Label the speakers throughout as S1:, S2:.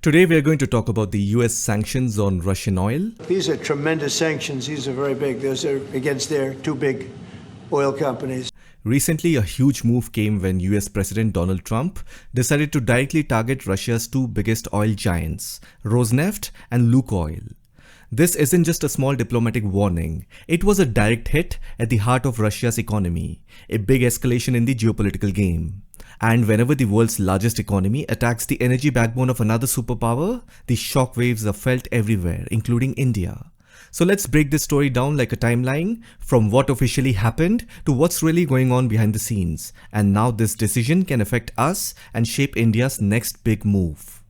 S1: Today we are going to talk about the US sanctions on Russian oil.
S2: These are tremendous sanctions. These are very big. Those are against their two big oil companies.
S1: Recently, a huge move came when US President Donald Trump decided to directly target Russia's two biggest oil giants, Rosneft and Lukoil. This isn't just a small diplomatic warning, it was a direct hit at the heart of Russia's economy, a big escalation in the geopolitical game. And whenever the world's largest economy attacks the energy backbone of another superpower, the shockwaves are felt everywhere, including India. So let's break this story down like a timeline from what officially happened to what's really going on behind the scenes. And now this decision can affect us and shape India's next big move.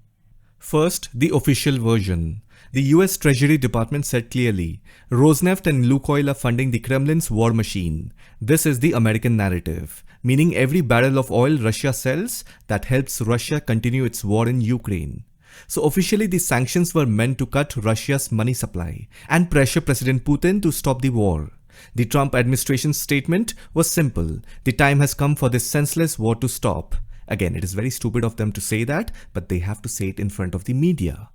S1: First, the official version. The US Treasury Department said clearly, Rosneft and Lukoil are funding the Kremlin's war machine. This is the American narrative, meaning every barrel of oil Russia sells, that helps Russia continue its war in Ukraine. So officially the sanctions were meant to cut Russia's money supply and pressure President Putin to stop the war. The Trump administration's statement was simple, the time has come for this senseless war to stop. Again, it is very stupid of them to say that, but they have to say it in front of the media.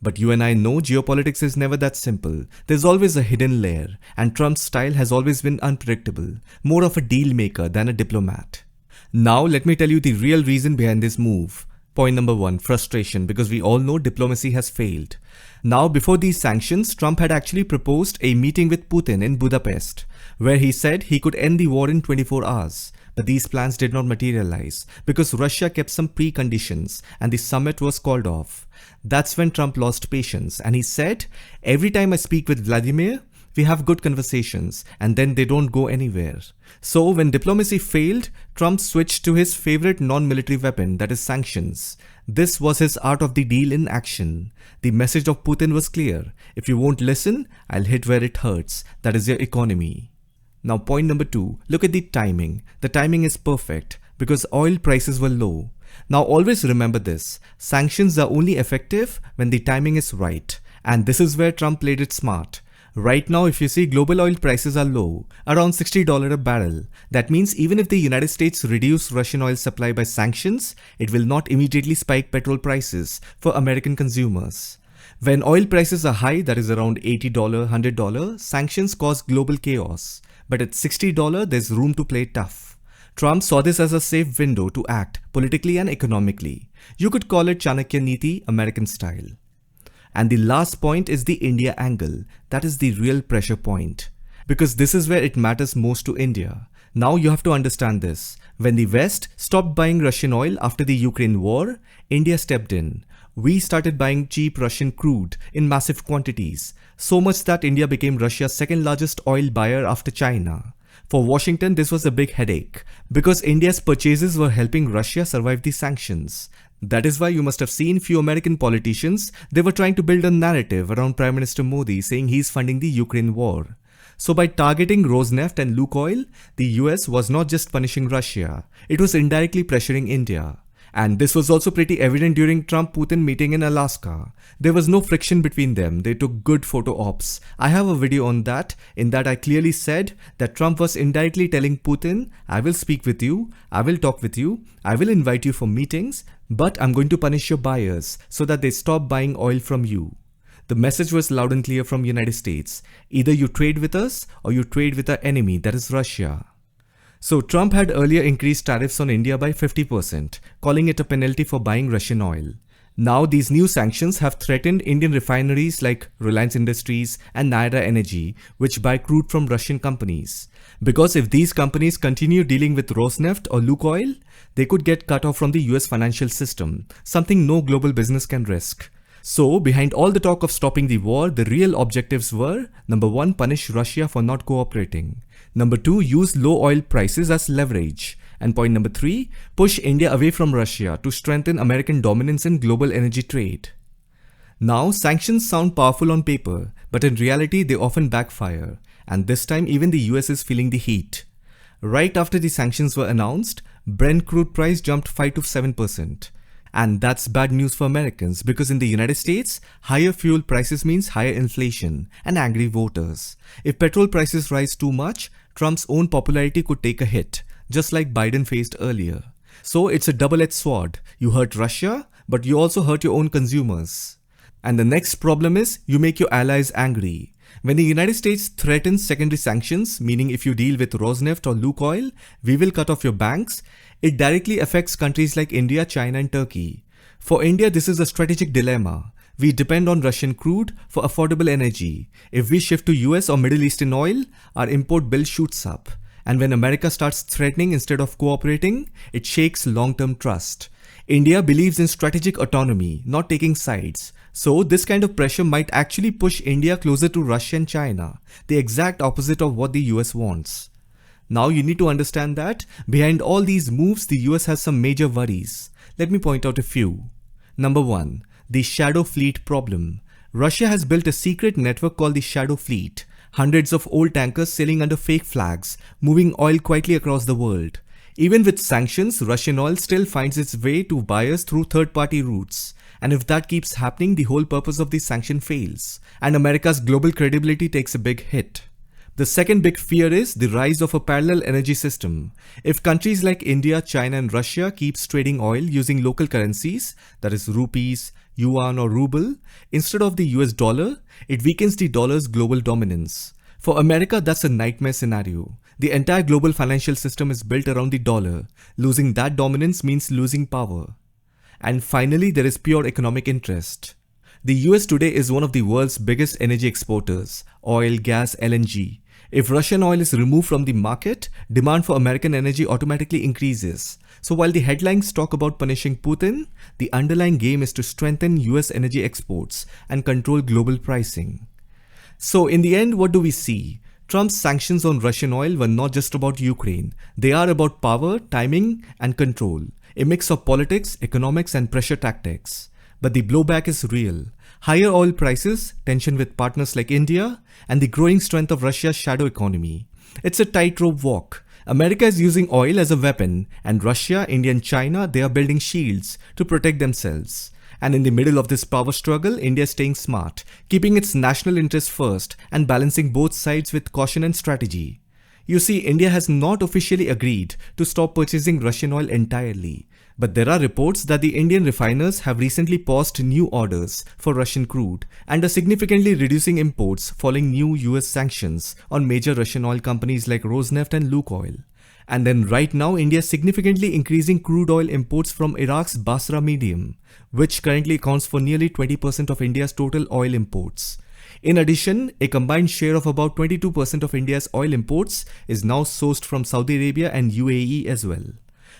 S1: But you and I know geopolitics is never that simple. There's always a hidden layer, and Trump's style has always been unpredictable, more of a deal maker than a diplomat. Now let me tell you the real reason behind this move. Point number 1, frustration, because we all know diplomacy has failed. Now before these sanctions, Trump had actually proposed a meeting with Putin in Budapest, where he said he could end the war in 24 hours. But these plans did not materialize because Russia kept some preconditions and the summit was called off. That's when Trump lost patience and he said, every time I speak with Vladimir, we have good conversations and then they don't go anywhere. So when diplomacy failed, Trump switched to his favorite non-military weapon, that is sanctions. This was his art of the deal in action. The message of Putin was clear. If you won't listen, I'll hit where it hurts, that is your economy. Now point number 2, look at the timing. The timing is perfect because oil prices were low. Now always remember this, sanctions are only effective when the timing is right. And this is where Trump played it smart. Right now if you see global oil prices are low, around $60 a barrel. That means even if the United States reduce Russian oil supply by sanctions, it will not immediately spike petrol prices for American consumers. When oil prices are high, that is around $80, $100, sanctions cause global chaos. But at $60, there's room to play tough. Trump saw this as a safe window to act politically and economically. You could call it Chanakya Niti, American style. And the last point is the India angle. That is the real pressure point. Because this is where it matters most to India. Now you have to understand this. When the West stopped buying Russian oil after the Ukraine war, India stepped in. We started buying cheap Russian crude in massive quantities, so much that India became Russia's second largest oil buyer after China. For Washington, this was a big headache because India's purchases were helping Russia survive the sanctions. That is why you must have seen few American politicians, they were trying to build a narrative around Prime Minister Modi saying he's funding the Ukraine war. So by targeting Rosneft and Lukoil, the US was not just punishing Russia, it was indirectly pressuring India. And this was also pretty evident during Trump-Putin meeting in Alaska. There was no friction between them, they took good photo ops. I have a video on that, in that I clearly said that Trump was indirectly telling Putin, I will speak with you, I will talk with you, I will invite you for meetings, but I'm going to punish your buyers so that they stop buying oil from you. The message was loud and clear from United States. Either you trade with us or you trade with our enemy, that is Russia. So Trump had earlier increased tariffs on India by 50%, calling it a penalty for buying Russian oil. Now these new sanctions have threatened Indian refineries like Reliance Industries and Naira Energy, which buy crude from Russian companies. Because if these companies continue dealing with Rosneft or Lukoil, they could get cut off from the US financial system, something no global business can risk. So behind all the talk of stopping the war, the real objectives were, number 1, punish Russia for not cooperating. Number 2, use low oil prices as leverage. And point number 3, push India away from Russia to strengthen American dominance in global energy trade. Now, sanctions sound powerful on paper, but in reality they often backfire. And this time even the US is feeling the heat. Right after the sanctions were announced, Brent crude price jumped 5 to 7%. And that's bad news for Americans because in the United States, higher fuel prices means higher inflation and angry voters. If petrol prices rise too much, Trump's own popularity could take a hit, just like Biden faced earlier. So it's a double-edged sword. You hurt Russia, but you also hurt your own consumers. And the next problem is you make your allies angry. When the United States threatens secondary sanctions, meaning if you deal with Rosneft or Lukoil, we will cut off your banks, it directly affects countries like India, China and Turkey. For India, this is a strategic dilemma. We depend on Russian crude for affordable energy. If we shift to US or Middle Eastern oil, our import bill shoots up. And when America starts threatening instead of cooperating, it shakes long-term trust. India believes in strategic autonomy, not taking sides. So this kind of pressure might actually push India closer to Russia and China, the exact opposite of what the US wants. Now you need to understand that behind all these moves, the US has some major worries. Let me point out a few. Number 1. The shadow fleet problem. Russia has built a secret network called the shadow fleet. Hundreds of old tankers sailing under fake flags, moving oil quietly across the world. Even with sanctions, Russian oil still finds its way to buyers through third-party routes. And if that keeps happening, the whole purpose of the sanction fails. And America's global credibility takes a big hit. The second big fear is the rise of a parallel energy system. If countries like India, China and Russia keeps trading oil using local currencies, that is rupees, yuan or ruble, instead of the US dollar, it weakens the dollar's global dominance. For America, that's a nightmare scenario. The entire global financial system is built around the dollar. Losing that dominance means losing power. And finally, there is pure economic interest. The US today is one of the world's biggest energy exporters, oil, gas, LNG. If Russian oil is removed from the market, demand for American energy automatically increases. So while the headlines talk about punishing Putin, the underlying game is to strengthen US energy exports and control global pricing. So in the end, what do we see? Trump's sanctions on Russian oil were not just about Ukraine. They are about power, timing and control. A mix of politics, economics and pressure tactics. But the blowback is real. Higher oil prices, tension with partners like India, and the growing strength of Russia's shadow economy. It's a tightrope walk. America is using oil as a weapon, and Russia, India and China, they are building shields to protect themselves. And in the middle of this power struggle, India is staying smart, keeping its national interests first and balancing both sides with caution and strategy. You see, India has not officially agreed to stop purchasing Russian oil entirely. But there are reports that the Indian refiners have recently paused new orders for Russian crude and are significantly reducing imports following new US sanctions on major Russian oil companies like Rosneft and Lukoil. And then right now, India is significantly increasing crude oil imports from Iraq's Basra Medium, which currently accounts for nearly 20% of India's total oil imports. In addition, a combined share of about 22% of India's oil imports is now sourced from Saudi Arabia and UAE as well.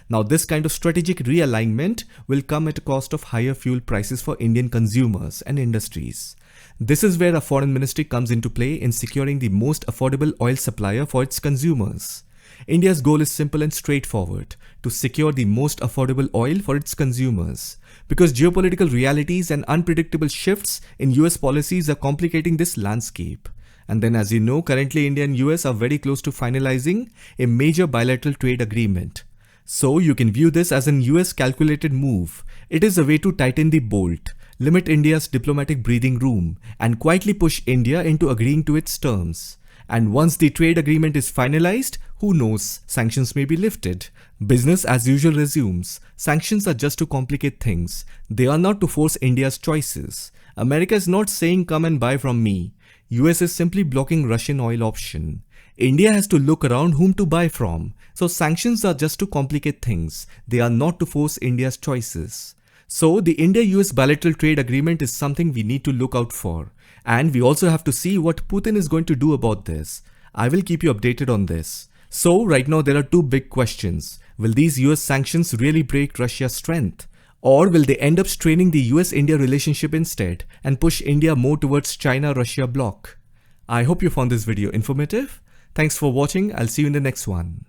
S1: Now this kind of strategic realignment will come at a cost of higher fuel prices for Indian consumers and industries. This is where a foreign ministry comes into play in securing the most affordable oil supplier for its consumers. India's goal is simple and straightforward, to secure the most affordable oil for its consumers. Because geopolitical realities and unpredictable shifts in US policies are complicating this landscape. And then as you know, currently India and US are very close to finalizing a major bilateral trade agreement. So you can view this as an US calculated move. It is a way to tighten the bolt, limit India's diplomatic breathing room, and quietly push India into agreeing to its terms. And once the trade agreement is finalized, who knows, sanctions may be lifted. Business as usual resumes. Sanctions are just to complicate things. They are not to force India's choices. America is not saying come and buy from me. US is simply blocking Russian oil option. India has to look around whom to buy from. So sanctions are just to complicate things. They are not to force India's choices. So the India-US bilateral trade agreement is something we need to look out for. And we also have to see what Putin is going to do about this. I will keep you updated on this. So right now there are two big questions. Will these US sanctions really break Russia's strength? Or will they end up straining the US-India relationship instead and push India more towards China-Russia bloc? I hope you found this video informative. Thanks for watching. I'll see you in the next one.